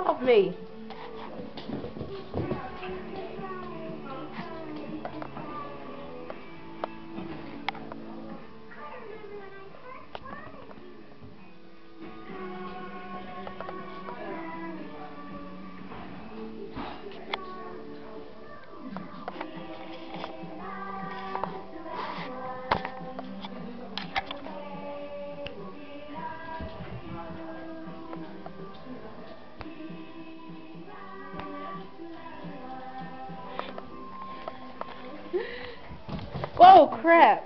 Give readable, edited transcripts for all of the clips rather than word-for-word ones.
off me. Whoa, crap.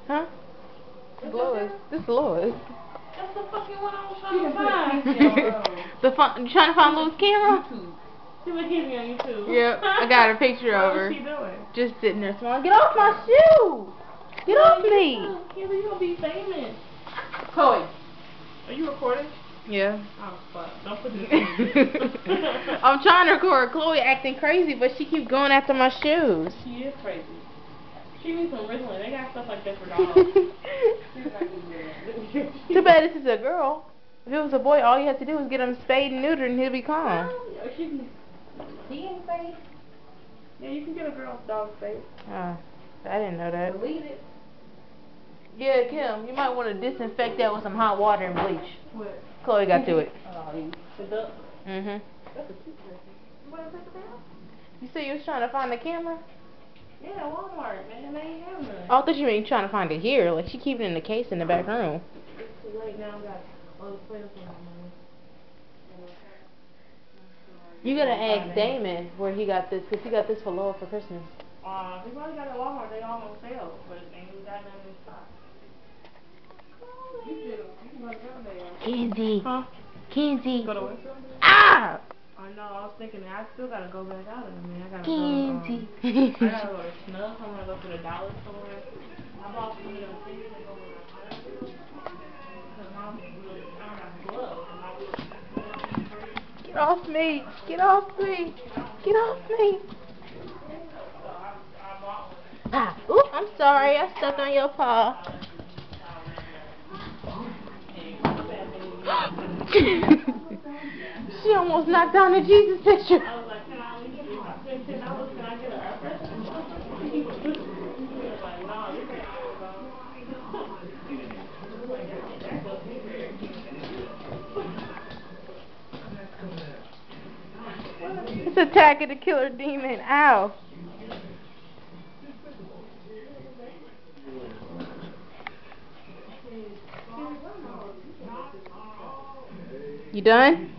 Huh? Lois. This is Lois. That's the fucking one I was trying to find. You trying to find Lois' camera? She was hitting me on YouTube. Yep, I got a picture of her. What is she doing? Just sitting there smiling. Get off my shoe! Get off me! You're gonna be famous. Chloe. Are you recording? Yeah. Oh fuck! Don't put this in. I'm trying to record Chloe acting crazy, but she keeps going after my shoes. She is crazy. She needs some Ritalin. They got stuff like that for dogs. Too bad this is a girl. If it was a boy, all you have to do is get him spayed and neutered and he'll be calm. He ain't spayed. Yeah, you can get a girl's dog spayed. Oh, I didn't know that. Delete it. Yeah, Kim, you might want to disinfect that with some hot water and bleach. What? Chloe got to it. Oh, you put up. Mhm. That's a secret. You want to take it down? You said you was trying to find the camera? Yeah, Walmart, man. They ain't having none. Oh, I thought you meant trying to find it here. Like she keeping it in the case in the back room. It's too late now. I got all the players on my money. You gotta ask Damon where he got this, because he got this for Laura for Christmas. He probably got it at Walmart. They all on sale, but they ain't got none in stock. You can go to Sunday. Kenzie. Huh? Kenzie. Go to Winston? Ah! I know. I was thinking that I still gotta go back out of there, man. I gotta Kenzie. go. I gotta go to Snuff. I'm gonna go to the dollar store. I bought some of those things that go with my clothes. Cause I don't have gloves. Get off me. Get off me. Get off me. Ah, ooh, I'm sorry. I stepped on your paw. She almost knocked down the Jesus picture. I was like, can I leave you? I said $10. Can I get a refresh? He was like, no, you can't. It's Attack of the Killer Demon. Ow. You done?